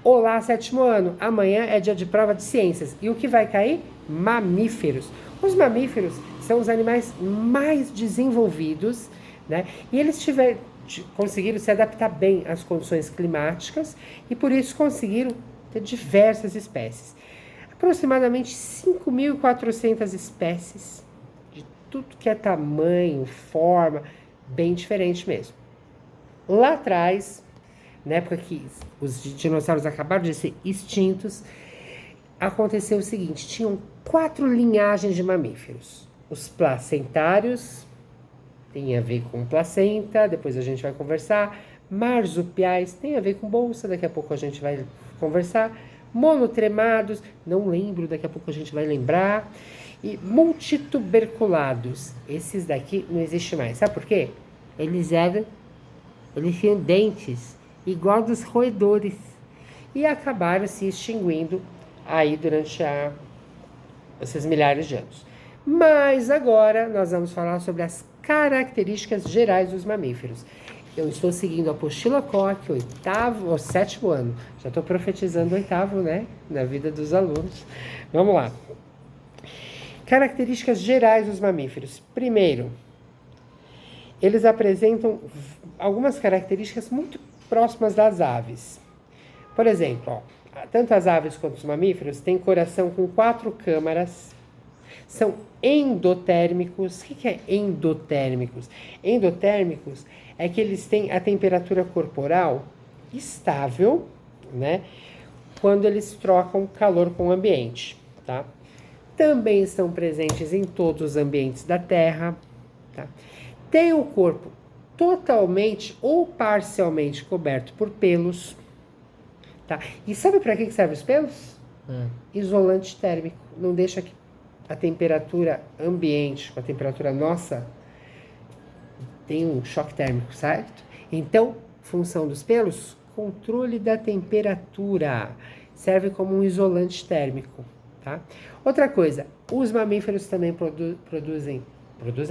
Olá, sétimo ano. Amanhã é dia de prova de ciências. E o que vai cair? Mamíferos. Os mamíferos são os animais mais desenvolvidos, né? E eles conseguiram se adaptar bem às condições climáticas e por isso conseguiram ter diversas espécies. Aproximadamente 5.400 espécies, de tudo que é tamanho, forma, bem diferente mesmo. Lá atrás, na época que os dinossauros acabaram de ser extintos, aconteceu o seguinte: tinham 4 linhagens de mamíferos. Os placentários, tem a ver com placenta, depois a gente vai conversar. Marsupiais, tem a ver com bolsa, daqui a pouco a gente vai conversar. Monotremados, não lembro, daqui a pouco a gente vai lembrar. E multituberculados, esses daqui não existem mais. Sabe por quê? Eles tinham dentes igual dos roedores e acabaram se extinguindo aí durante esses milhares de anos. Mas agora nós vamos falar sobre as características gerais dos mamíferos. Eu estou seguindo a apostila Koch, oitavo ou sétimo ano. Já estou profetizando o oitavo, né? Na vida dos alunos. Vamos lá. Características gerais dos mamíferos. Primeiro, eles apresentam algumas características muito próximas das aves. Por exemplo, tanto as aves quanto os mamíferos têm coração com 4 câmaras, são endotérmicos. O que é endotérmicos? Endotérmicos é que eles têm a temperatura corporal estável, né? Quando eles trocam calor com o ambiente, tá? Também estão presentes em todos os ambientes da Terra, tá? Tem o corpo totalmente ou parcialmente coberto por pelos, tá? E sabe para que servem os pelos? Isolante térmico. Não deixa que a temperatura ambiente com a temperatura nossa tem um choque térmico, certo? Então, função dos pelos, controle da temperatura. Serve como um isolante térmico, tá? Outra coisa, os mamíferos também produzem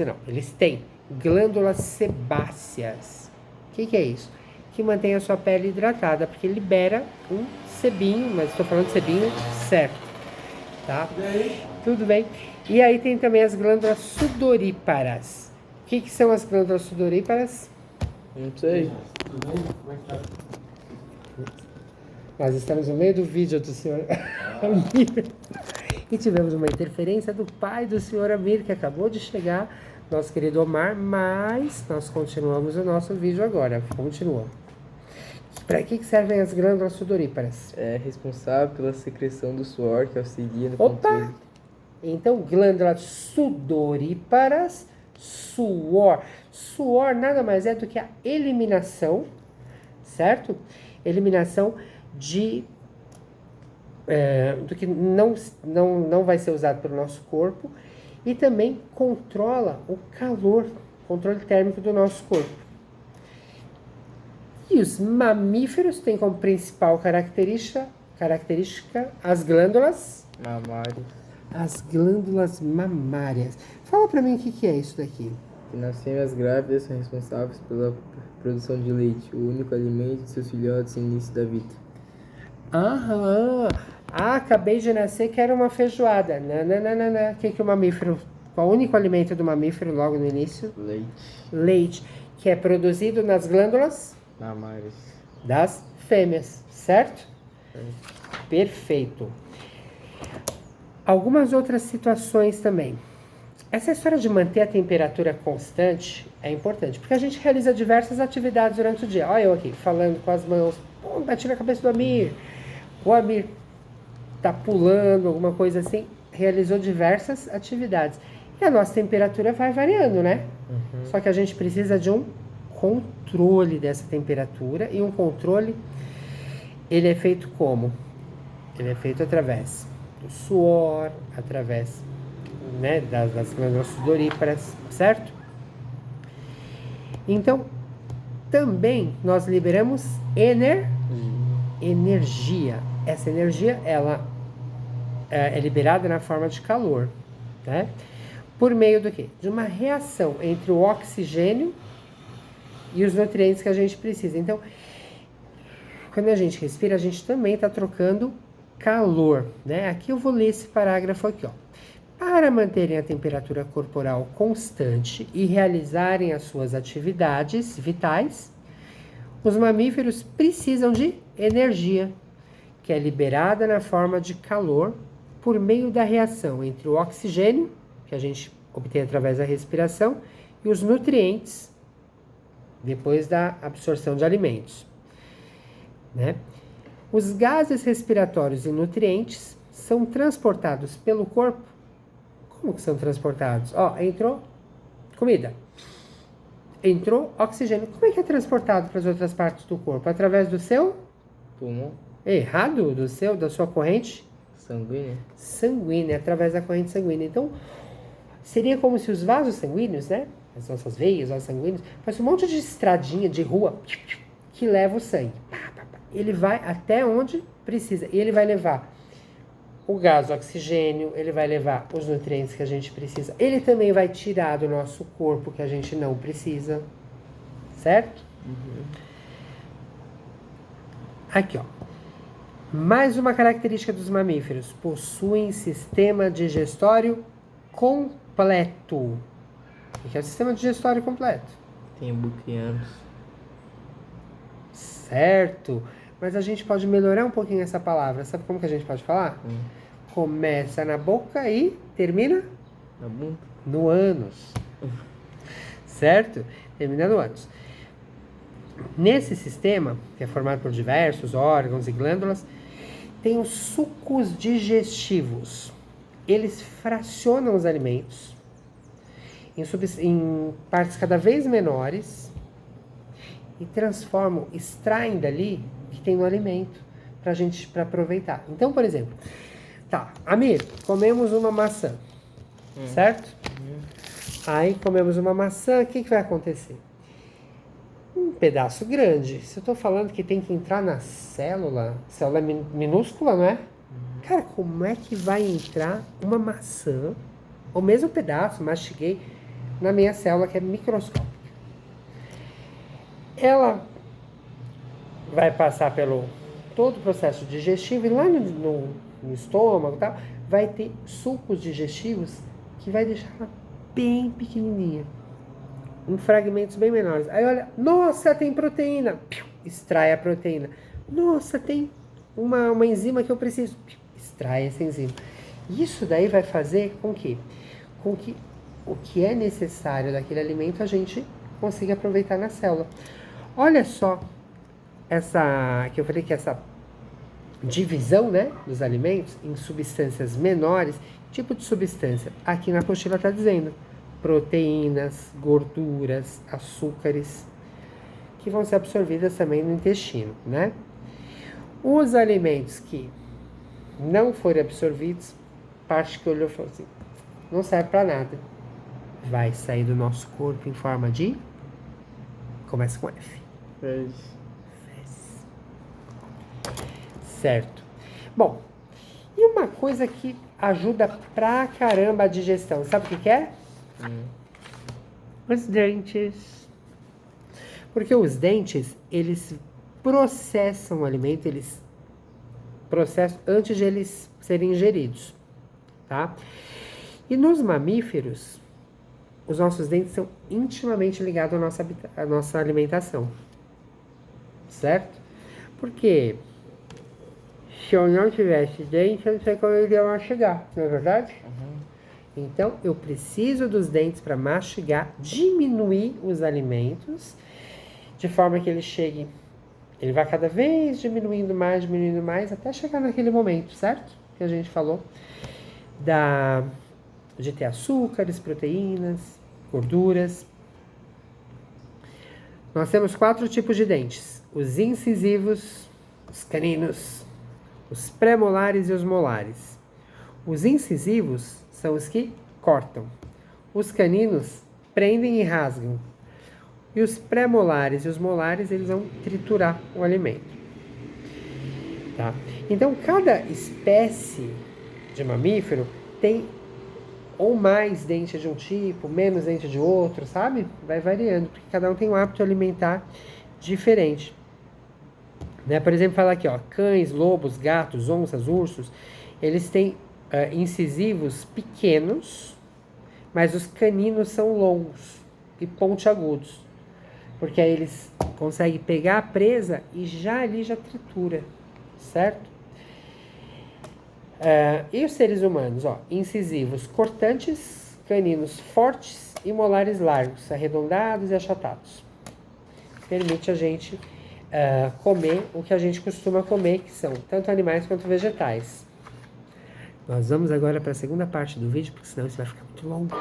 não, eles têm glândulas sebáceas. O que é isso? Que mantém a sua pele hidratada, porque libera um sebinho, mas estou falando de sebinho certo, tá? Tudo bem? E aí tem também as glândulas sudoríparas. O que são as glândulas sudoríparas? Não sei. Nós estamos no meio do vídeo do senhor Amir. E tivemos uma interferência do pai do senhor Amir, que acabou de chegar, nosso querido Omar, mas nós continuamos o nosso vídeo agora. Continua. Para que servem as glândulas sudoríparas? É responsável pela secreção do suor que auxilia no Opa! controle. Então, glândulas sudoríparas, suor. Suor nada mais é do que a eliminação, certo? Eliminação do que não vai ser usado pelo nosso corpo e também controla o calor, controle térmico do nosso corpo. E os mamíferos têm como principal característica as glândulas Mamários. As glândulas mamárias. Fala pra mim o que é isso daqui. Que nas fêmeas grávidas são responsáveis pela produção de leite, o único alimento de seus filhotes no início da vida. Aham. Acabei de nascer, quero uma feijoada. Não. O que o mamífero... Qual é o único alimento do mamífero logo no início? Leite. Leite, que é produzido nas glândulas Mamários. das fêmeas, certo? Perfeito. Algumas outras situações também. Essa história de manter a temperatura constante é importante, porque a gente realiza diversas atividades durante o dia. Olha eu aqui, falando com as mãos, bati na cabeça do Amir. O Amir tá pulando, alguma coisa assim, realizou diversas atividades. E a nossa temperatura vai variando, né? Só que a gente precisa de um controle dessa temperatura, e um controle, ele é feito como? Ele é feito através do suor, através, né, das glândulas sudoríparas, certo? Então, também nós liberamos energia. Essa energia, ela é liberada na forma de calor, né? Por meio do quê? De uma reação entre o oxigênio e os nutrientes que a gente precisa. Então, quando a gente respira, a gente também está trocando calor, né? Aqui eu vou ler esse parágrafo aqui, ó. Para manterem a temperatura corporal constante e realizarem as suas atividades vitais, os mamíferos precisam de energia, que é liberada na forma de calor por meio da reação entre o oxigênio, que a gente obtém através da respiração, e os nutrientes, depois da absorção de alimentos, né? Os gases respiratórios e nutrientes são transportados pelo corpo. Como que são transportados? Ó, entrou comida, entrou oxigênio. Como é que é transportado para as outras partes do corpo? Através do seu Pulmão. Errado, da sua corrente Sanguínea. sanguínea, através da corrente sanguínea. Então, seria como se os vasos sanguíneos, né? As nossas veias, vasos sanguíneos, fosse um monte de estradinha de rua que leva o sangue. Ele vai até onde precisa. E ele vai levar o gás, o oxigênio, ele vai levar os nutrientes que a gente precisa. Ele também vai tirar do nosso corpo que a gente não precisa. Certo? Aqui, ó. Mais uma característica dos mamíferos: possuem sistema digestório completo. O que é o sistema digestório completo? Tem buquianos. Certo. Mas a gente pode melhorar um pouquinho essa palavra. Sabe como que a gente pode falar? Começa na boca e termina Na bunda. no ânus. Certo? Termina no ânus. Nesse sistema, que é formado por diversos órgãos e glândulas, tem os sucos digestivos. Eles fracionam os alimentos em partes cada vez menores e transformam, extraem dali o que tem no alimento para aproveitar. Então, por exemplo, tá, Amir, comemos uma maçã, certo? Aí comemos uma maçã, o que vai acontecer? Um pedaço grande. Se eu tô falando que tem que entrar na célula minúscula, não é? Cara, como é que vai entrar uma maçã, ou mesmo um pedaço, mastiguei, na minha célula que é microscópica? Ela vai passar pelo todo o processo digestivo e lá no estômago e tal, vai ter sucos digestivos que vai deixar ela bem pequenininha, em fragmentos bem menores. Aí olha, nossa, tem proteína, extrai a proteína. Nossa, tem uma enzima que eu preciso, extrai essa enzima. Isso daí vai fazer com que o que é necessário daquele alimento a gente consiga aproveitar na célula. Olha só que eu falei que essa divisão, né, dos alimentos em substâncias menores. Tipo de substância? Aqui na apostila está dizendo proteínas, gorduras, açúcares, que vão ser absorvidas também no intestino, né? Os alimentos que não forem absorvidos, parte que olhou e falou assim, não serve para nada. Vai sair do nosso corpo em forma de... Começa com F. Fezes. Certo. Bom, e uma coisa que ajuda pra caramba a digestão, sabe o que é? Os dentes. Porque os dentes, eles processam o alimento, eles processam antes de eles serem ingeridos, tá? E nos mamíferos, os nossos dentes são intimamente ligados à nossa alimentação, certo? Porque se eu não tivesse dente, eu não sei como eu iria mastigar, não é verdade? Então, eu preciso dos dentes para mastigar, diminuir os alimentos, de forma que ele vai cada vez diminuindo mais, até chegar naquele momento, certo? Que a gente falou, de ter açúcares, proteínas, gorduras. Nós temos 4 tipos de dentes: os incisivos, os caninos, os pré-molares e os molares. Os incisivos são os que cortam. Os caninos prendem e rasgam. E os pré-molares e os molares, eles vão triturar o alimento. Tá? Então, cada espécie de mamífero tem ou mais dente de um tipo, menos dente de outro, sabe? Vai variando, porque cada um tem um hábito alimentar diferente. Né? Por exemplo, falar aqui, ó, cães, lobos, gatos, onças, ursos, eles têm incisivos pequenos, mas os caninos são longos e pontiagudos, porque aí eles conseguem pegar a presa e já ali já tritura, certo? E os seres humanos, ó, incisivos cortantes, caninos fortes e molares largos, arredondados e achatados. Permite a gente comer o que a gente costuma comer, que são tanto animais quanto vegetais. Nós vamos agora para a segunda parte do vídeo, porque senão isso vai ficar muito longo.